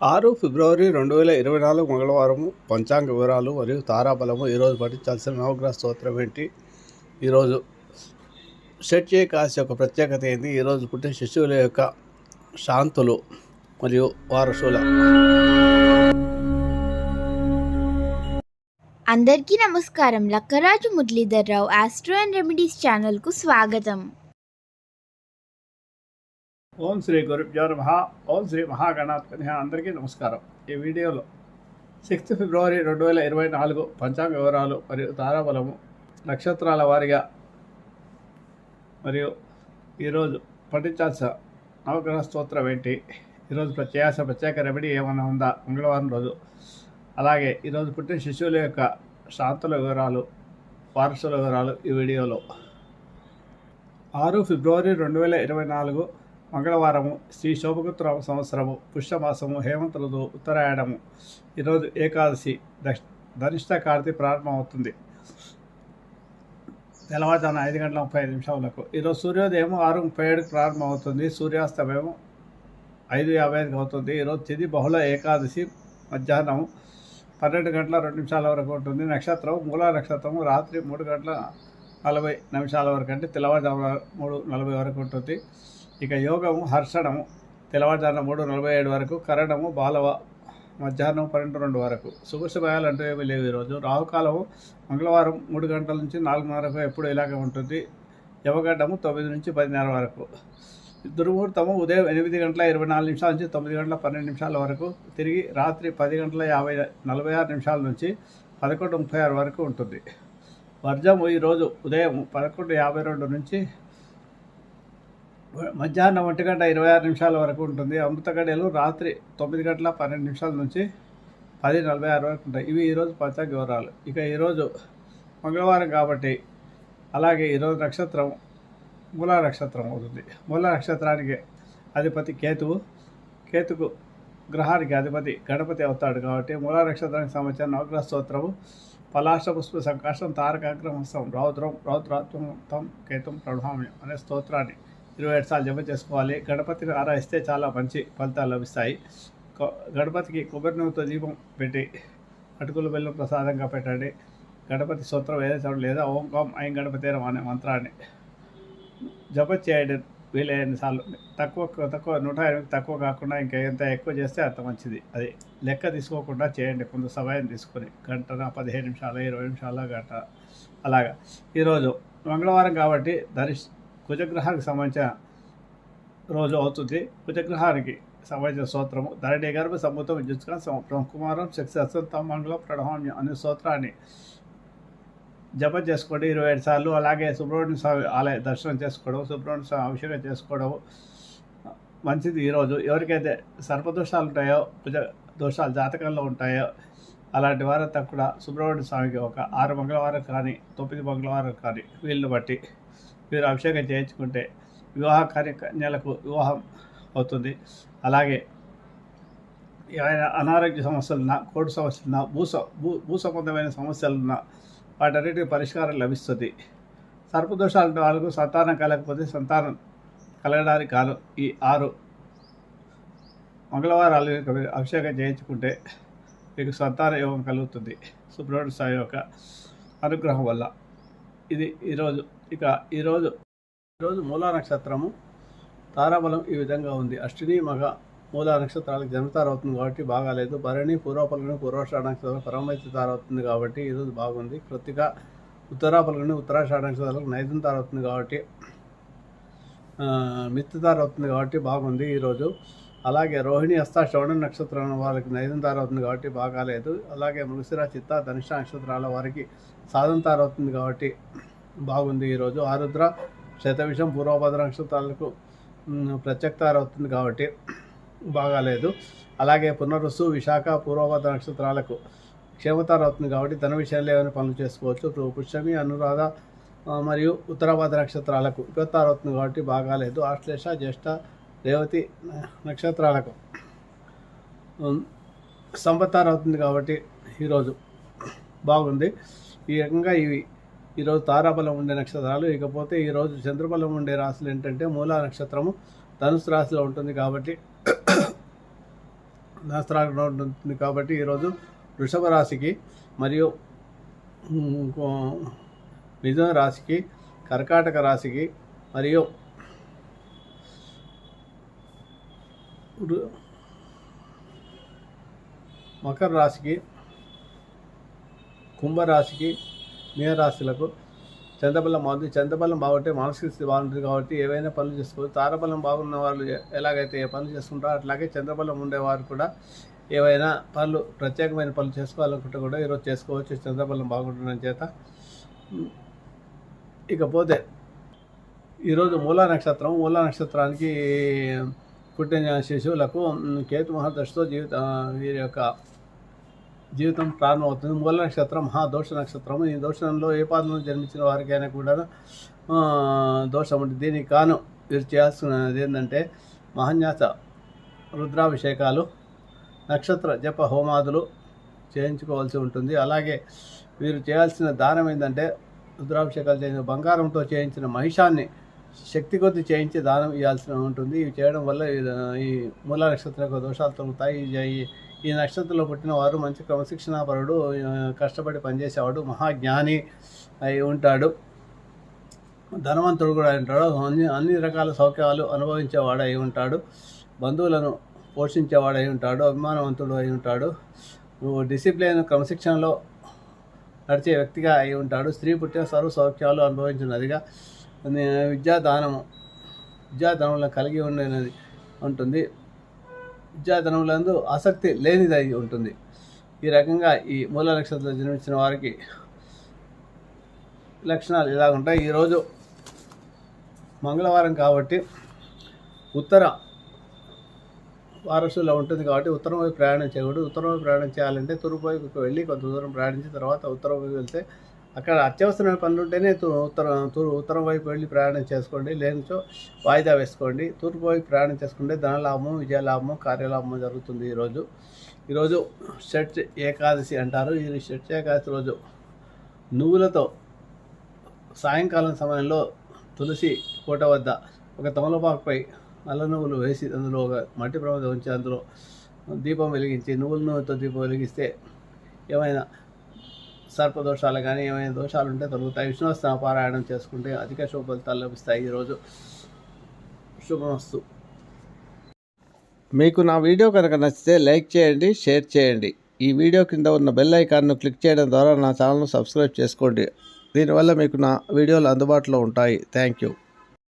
6 ఫిబ్రవరి 2024 మంగళవారం పంచాంగ వివరాలు మరియు తారాబలము. ఈరోజు పఠించాల్సిన నవగ్రహ స్తోత్రం ఏంటి, ఈరోజు షట్చే కాశి యొక్క ప్రత్యేకత ఏంటి, ఈరోజు పుట్టిన శిశువుల యొక్క శాంతులు మరియు వారసుల. అందరికీ నమస్కారం. Lakkaraju Muralidhar Rao astro and remedies ఛానల్కు స్వాగతం. ఓం శ్రీ గురుభ్యో నమః. ఓం శ్రీ మహాగణాధిపతి. అందరికీ నమస్కారం. ఈ వీడియోలో 6 ఫిబ్రవరి 2024 పంచాంగ వివరాలు మరియు తారాబలము, నక్షత్రాల వారిగా మరియు ఈరోజు పఠించాల్సిన నవగ్రహ స్తోత్రం ఏంటి, ఈరోజు ప్రత్యేక రెమెడీ ఏమైనా ఉందా మంగళవారం రోజు, అలాగే ఈరోజు పుట్టిన శిశువుల యొక్క శాంతుల వివరాలు, వారసుల వివరాలు ఈ వీడియోలో. 6 ఫిబ్రవరి 2024 మంగళవారము, శ్రీ శోభకృత సంవత్సరము, పుష్యమాసము, హేమంత ఋతువు, ఉత్తరాయణము. ఈరోజు ఏకాదశి, ధనిష్ట కార్తీ ప్రారంభమవుతుంది తెల్లవారుజామున 5:35 ఈరోజు సూర్యోదయం 6:37 ప్రారంభమవుతుంది, సూర్యాస్తమయం 5:55 అవుతుంది. ఈరోజు తిథి బహుళ ఏకాదశి, మధ్యాహ్నం 12:02 వరకు ఉంటుంది. నక్షత్రం మూలా నక్షత్రము రాత్రి 3:40 వరకు, అంటే తెల్లవారుజామున 3:40 వరకు ఉంటుంది. ఇక యోగము హర్షణము తెల్లవారుజామున 3:47 వరకు, కరణము బాలవ మధ్యాహ్నం 12:02 వరకు. శుభ సమయాలు అంటూ ఏమీ లేవు. ఈరోజు రాహుకాలము మంగళవారం 3 గంటల నుంచి 4:30 ఎప్పుడు ఇలాగే ఉంటుంది. యవగడ్డము 9 నుంచి 10:30 వరకు. దుర్ముహూర్తము ఉదయం 8:24 నుంచి 9:12 వరకు, తిరిగి రాత్రి 10:46 నుంచి 11:36 వరకు ఉంటుంది. వర్జము ఈరోజు ఉదయం 11:52 నుంచి మధ్యాహ్నం 1:26 వరకు ఉంటుంది. అమృత గడియలు రాత్రి 9:12 నుంచి 10:46 వరకు ఉంటాయి. ఇవి ఈరోజు పంచాంగ వివరాలు. ఇక ఈరోజు మంగళవారం కాబట్టి, అలాగే ఈరోజు నక్షత్రం మూలా నక్షత్రం అవుతుంది. మూలా నక్షత్రానికి అధిపతి కేతుకు గ్రహానికి అధిపతి గణపతి అవుతాడు కాబట్టి, మూలా నక్షత్రానికి సంబంధించిన నవగ్రహ స్తోత్రము పలాశ పుష్ప సంకాశం తారకాగ్రహం రౌద్రాత్మం కేతుం ప్రణామ్యం అనే స్తోత్రాన్ని 27 సార్లు జప చేసుకోవాలి. గణపతిని ఆరాధిస్తే చాలా మంచి ఫలితాలు లభిస్తాయి. గణపతికి కొబ్బరి నూనెతో దీపం పెట్టి అటుకులు బెల్లం ప్రసాదంగా పెట్టండి. గణపతి స్తోత్రం ఏదైతే లేదా ఓం కం ఐం గణపతి అనే మంత్రాన్ని జప చేయండి వీలైన సార్లు. తక్కువ 108 తక్కువ కాకుండా ఇంకా ఎంత ఎక్కువ చేస్తే అంత మంచిది. అది లెక్క తీసుకోకుండా చేయండి, కొంత సమయం తీసుకొని, గంటన 15 నిమిషాలు 20 నిమిషాల గంట అలాగా. ఈరోజు మంగళవారం కాబట్టి కుజగ్రహానికి సంబంధించిన రోజు అవుతుంది. కుజగ్రహానికి సంబంధించిన స్తోత్రము ధరణి గర్భ సంభూతం విద్యుత్కం సంవత్సరం కుమారం శక్తి అసంతం మంగళం ప్రణామ్యం అనే స్తోత్రాన్ని జపం చేసుకోండి 27 సార్లు. అలాగే సుబ్రహ్మణ్య స్వామి ఆలయ దర్శనం చేసుకోవడం, సుబ్రహ్మణ్య స్వామి అభిషేకం చేసుకోవడం మంచిది. ఈరోజు ఎవరికైతే సర్పదోషాలు ఉంటాయో, కుజ దోషాలు జాతకంలో ఉంటాయో, అలాంటి వారంతా కూడా సుబ్రహ్మణ్య స్వామికి ఒక 6 మంగళవారం కానీ 9 మంగళవారం కానీ వీళ్ళని బట్టి మీరు అభిషేకం చేయించుకుంటే వివాహ కన్యలకు వివాహం అవుతుంది. అలాగే ఏమైనా అనారోగ్య సమస్యలున్నా, కోర్టు సమస్యలున్నా, భూ సంబంధమైన సమస్యలున్నా వాటన్నిటికీ పరిష్కారం లభిస్తుంది. సర్పదోషాలు వాళ్ళకు సంతానం కలగకపోతే సంతానం కలగడానికి కాను ఈ 6 మంగళవారాలు అభిషేకం చేయించుకుంటే మీకు సంతాన యోగం కలుగుతుంది సుబ్రహ్మణ్య స్వామి యొక్క అనుగ్రహం వల్ల. ఇది ఈరోజు. ఇక ఈరోజు మూలా నక్షత్రము తారాబలం ఈ విధంగా ఉంది. అశ్విని మగ మూలా నక్షత్రాలకు జన్మతార అవుతుంది కాబట్టి బాగాలేదు. భరణి పూర్వపల్గని పూర్వాషాఢ నక్షత్రాలకు పరమైతి తార అవుతుంది కాబట్టి ఈరోజు బాగుంది. కృత్తిక ఉత్తరాపల్గని ఉత్తరాషాఢ నక్షత్రాలకు నైదం తార అవుతుంది కాబట్టి, మిత్తి తార అవుతుంది కాబట్టి బాగుంది ఈరోజు. అలాగే రోహిణి హస్త శ్రవణ నక్షత్రం వాళ్ళకి నైదం తార అవుతుంది కాబట్టి బాగాలేదు. అలాగే మృగశిర చిత్త ధనిష్ట నక్షత్రాల వారికి సాధన తార అవుతుంది కాబట్టి బాగుంది ఈరోజు. ఆరుద్ర శతవిషం పూర్వభద్ర నక్షత్రాలకు ప్రత్యక్తార అవుతుంది కాబట్టి బాగాలేదు. అలాగే పునరుసు విశాఖ పూర్వభద్ర నక్షత్రాలకు క్షేమతార అవుతుంది కాబట్టి ధన విషయంలో ఏమైనా పనులు చేసుకోవచ్చు. పుష్యమి అనురాధ మరియు ఉత్తరాభద్ర నక్షత్రాలకు విపత్తార అవుతుంది కాబట్టి బాగాలేదు. ఆశ్లేష జ్యేష్ఠ రేవతి నక్షత్రాలకు సంపత్తార అవుతుంది కాబట్టి ఈరోజు బాగుంది. ఈ రకంగా ఇవి ఈరోజు తారాబలం ఉండే నక్షత్రాలు. ఇకపోతే ఈరోజు చంద్రబలం ఉండే రాశులు ఏంటంటే, మూలా నక్షత్రము ధనుసు రాశిలో ఉంటుంది కాబట్టి దసరాగా ఉంటుంది కాబట్టి ఈరోజు వృషభ రాశికి మరియు మిథున రాశికి, కర్కాటక రాశికి మరియు మకర రాశికి, కుంభరాశికి, మీనరాశులకు చంద్రబలం బాగుంది. చంద్రబలం బాగుంటే మానసిక స్థితి బాగుంటుంది కాబట్టి ఏవైనా పనులు చేసుకోవచ్చు. తారబలం బాగున్న వాళ్ళు ఎలాగైతే ఏ పనులు చేసుకుంటారో అట్లాగే చంద్రబలం ఉండేవారు కూడా ఏవైనా పనులు ప్రత్యేకమైన పనులు చేసుకోవాలనుకుంటే కూడా ఈరోజు చేసుకోవచ్చు చంద్రబలం బాగుండడం చేత. ఇకపోతే ఈరోజు మూలా నక్షత్రానికి పుట్టిన శిశువులకు కేతు మహాదశతో వీరి యొక్క జీవితం ప్రారంభమవుతుంది. మూల నక్షత్రం మహాదోష నక్షత్రం. ఈ దోషంలో ఏ పాదంలో జన్మించిన వారికైనా కూడా దోషం ఉంటుంది. దీనికి కాను వీరు చేయాల్సినది ఏంటంటే మహాన్యాస రుద్రాభిషేకాలు, నక్షత్ర జప హోమాదులు చేయించుకోవాల్సి ఉంటుంది. అలాగే వీరు చేయాల్సిన దానం ఏంటంటే రుద్రాభిషేకాలు చేయించిన బంగారంతో చేయించిన మహిషాన్ని శక్తి కొద్ది చేయించి దానం ఇవ్వాల్సి ఉంటుంది. ఇవి చేయడం వల్ల ఈ మూల నక్షత్రం యొక్క దోషాలు తొలుగుతాయి. ఈ నక్షత్రంలో పుట్టిన వారు మంచి క్రమశిక్షణాపరుడు, కష్టపడి పనిచేసేవాడు, మహాజ్ఞాని అయి ఉంటాడు, ధనవంతుడు కూడా అయి ఉంటాడు, అన్ని రకాల సౌఖ్యాలు అనుభవించేవాడు అయి ఉంటాడు, బంధువులను పోషించేవాడు అయి ఉంటాడు, అభిమానవంతుడు అయి ఉంటాడు, డిసిప్లిన్ క్రమశిక్షణలో నడిచే వ్యక్తిగా అయి ఉంటాడు, స్త్రీ పుట్టిన సర్వ సౌఖ్యాలు అనుభవించినదిగా, విద్యాధనములను కలిగి ఉండేది ఉంటుంది, విద్యాధనములందు ఆసక్తి లేనిదై ఉంటుంది. ఈ రకంగా ఈ మూల నక్షత్రంలో జన్మించిన వారికి లక్షణాలు ఇలా ఉంటాయి. ఈరోజు మంగళవారం కాబట్టి ఉత్తర వారసులో ఉంటుంది కాబట్టి ఉత్తరం వైపు ప్రయాణం చేయకూడదు. ఉత్తరం వైపు ప్రయాణం చేయాలంటే తూర్పు వైపుకి వెళ్ళి కొంత దూరం ప్రయాణించిన తర్వాత ఉత్తరం వైపు వెళ్తే అక్కడ అత్యవసరమైన పనులు ఉంటేనే ఉత్తరం వైపు వెళ్ళి ప్రయాణం చేసుకోండి, లేనిచో వాయిదా వేసుకోండి. తూర్పు వైపు ప్రయాణం చేసుకుంటే ధనలాభము, విజయలాభము, కార్యలాభము జరుగుతుంది. ఈరోజు షట్ ఏకాదశి అంటారు. ఈ షట్ ఏకాదశి రోజు నువ్వులతో సాయంకాలం సమయంలో తులసి కోట వద్ద ఒక తమలపాకుపై నల్ల నువ్వులు వేసి అందులో ఒక మట్టి ప్రమిద ఉంచి అందులో దీపం వెలిగించి నువ్వులతో దీపం వెలిగిస్తే ఏమైనా సర్పదోషాలు కానీ ఏమైనా దోషాలు ఉంటే తొలగుతాయి. విష్ణువస్తమ పారాయణం చేసుకుంటే అధిక శుభ ఫలితాలు లభిస్తాయి. ఈరోజు శుభమస్తు. మీకు నా వీడియో కనుక నచ్చితే లైక్ చేయండి, షేర్ చేయండి. ఈ వీడియో కింద ఉన్న బెల్ ఐకాన్ను క్లిక్ చేయడం ద్వారా నా ఛానల్ను సబ్స్క్రైబ్ చేసుకోండి. దీనివల్ల మీకు నా వీడియోలు అందుబాటులో ఉంటాయి. Thank you.